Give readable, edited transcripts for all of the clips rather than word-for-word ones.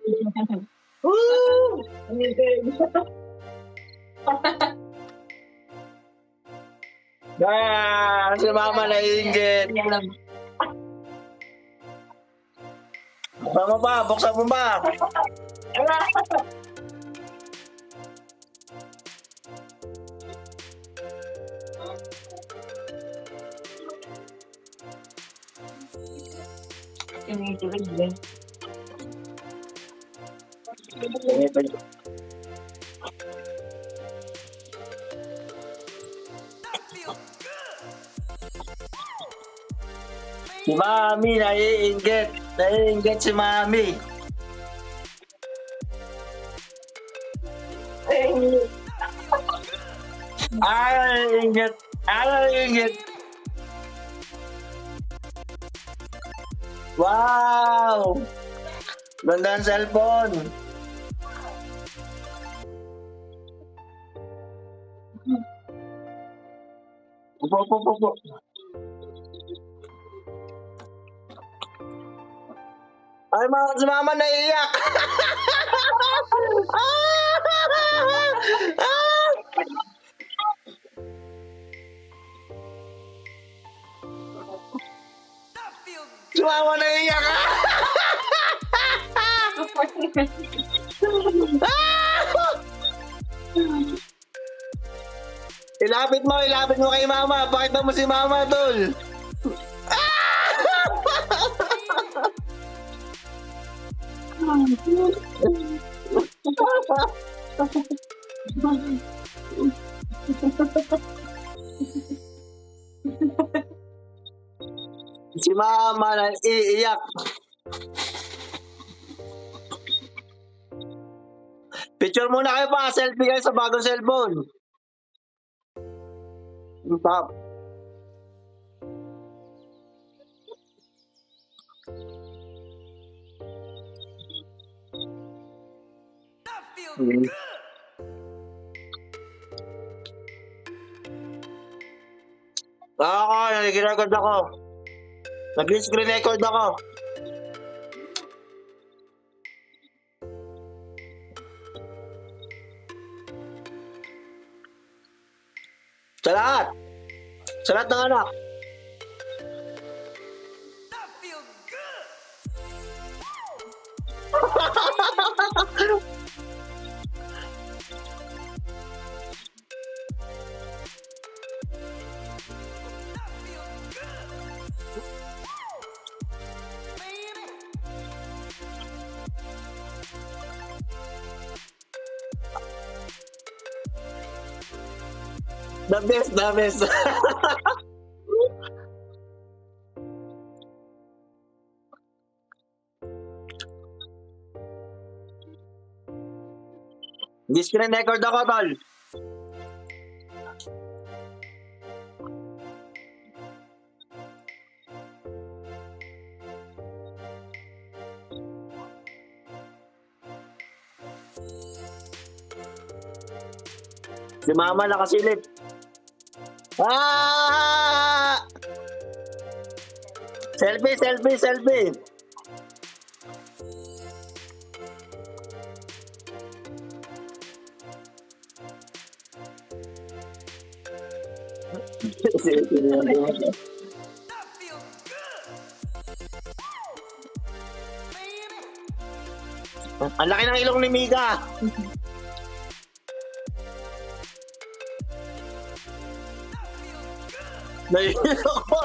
Woo! Si mama naiingit. Buksan mo ba? Buksan mo ba? Si Mami naiinggit. Naiinggit si Mami. Naiinggit. Naiinggit. Wow! Ganda ang cellphone. Upo. Ay, si mama naiiyak. Si mama naiiyak. Ilapit mo kay mama. Pakita mo si mama, tol. Si mama naiiyak. Picture muna kayo pa. Selfie kayo sa bagong cellphone. Top. Ako, nag-record ako. Nag-screen record ako. Sa lahat. Sa lahat ng anak. The best. Screen record ako, tol. Si mama nakasilip. Selfie. Ang laki ng ilong ni Mika. Naiiyak ako.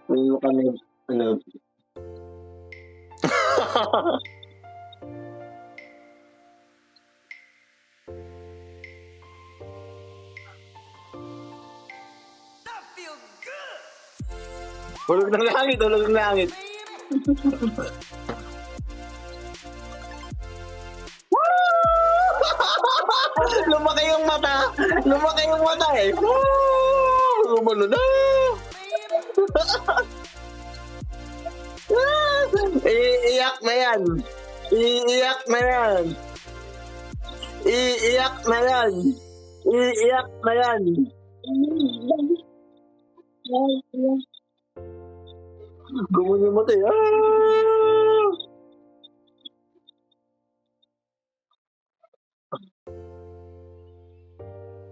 Ano kami, ano? Hulog ng langit. Lumaki yung mata eh. Gumalo na. Iiyak na yan. Iiyak na yan. Iiyak na yan. Iiyak na yan. Gumunyo mo tayo.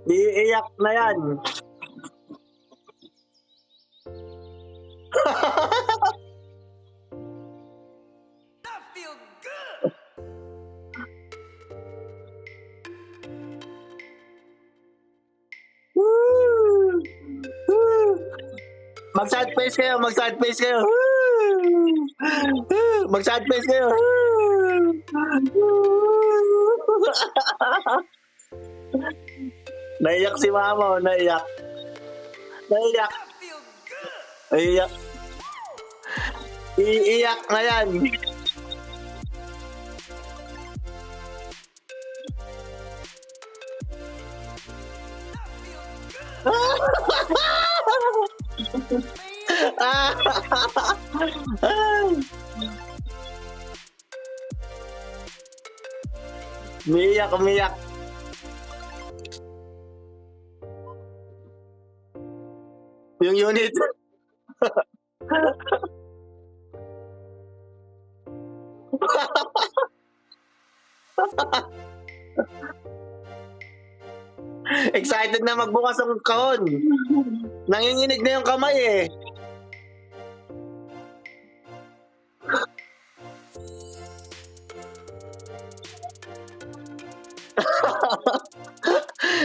Iiyak na yan. Mag-sad face kayo, mag-sad face kayo. Mag-sad face kayo. Naiyak si mama, naiyak. Naiyak. Iiyak. Iiyak na yan. Umiyak, umiyak. Yung unit. Excited na magbukas ang kahon. Nanginginig na yung kamay eh.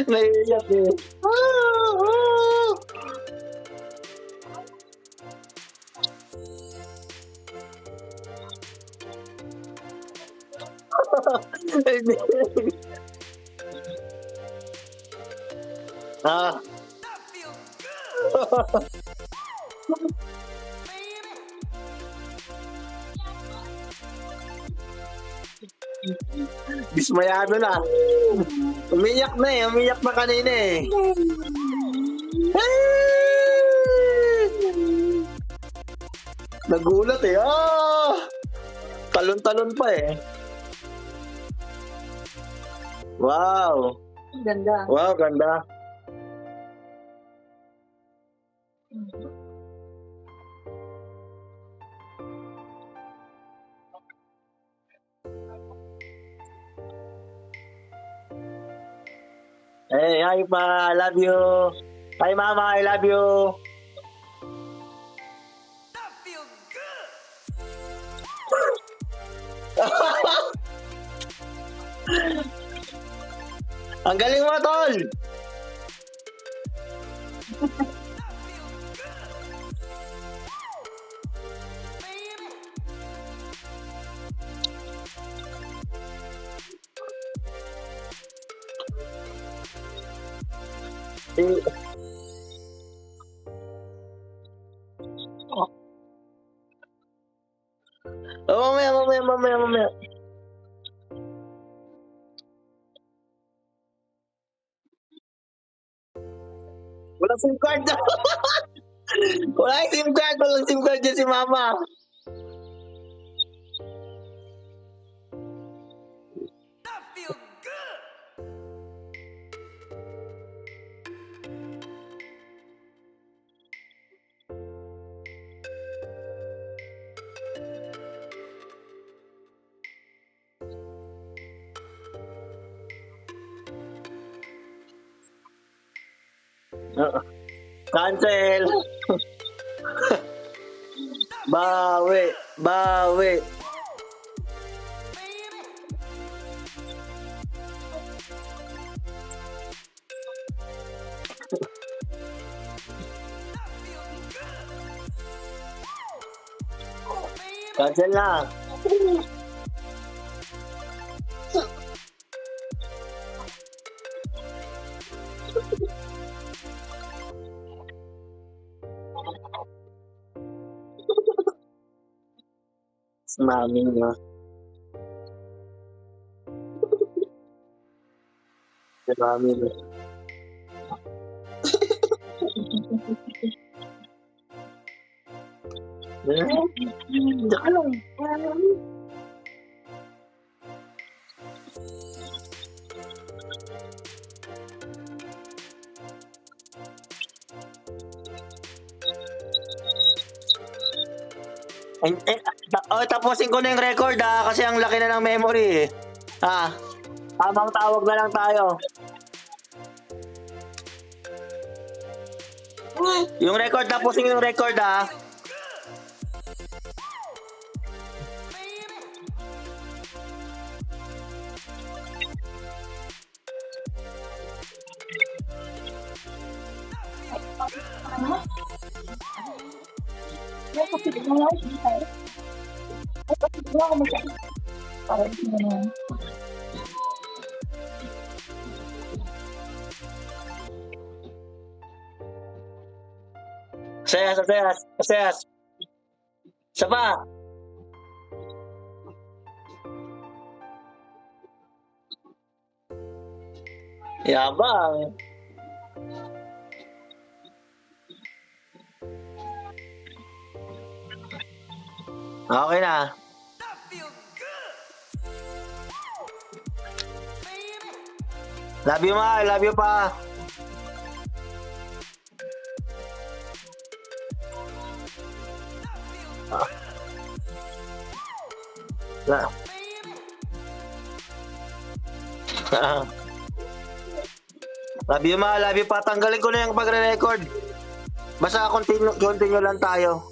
Naiiyak eh. Ah. Dismayado na. Umiyak na eh. Umiyak na kanina eh. Nagulat eh. Ah! Talon-talon pa eh. Wow. Ganda. Wow, ganda. Hey, hi pa. I love you. Hi, mama. I love you. Ang galing mo, tol. Oh, mamaya. Walang SIM card. Walang SIM card. Walang SIM card dyan si mama. Cancel. Bawi. Cancel na. Mami niya. Si mami niya. Diyan ka lang. Tapusin ko na yung record kasi ang laki na ng memory eh. Tamang tawag na lang tayo. Yung record, tapusin yung record Sayas. Isa pa. Yabang. Okay na. Love you, ma. I love you pa. Love you, ma. Love you pa. Tanggalin ko na yung pagre-record. Basta continue lang tayo.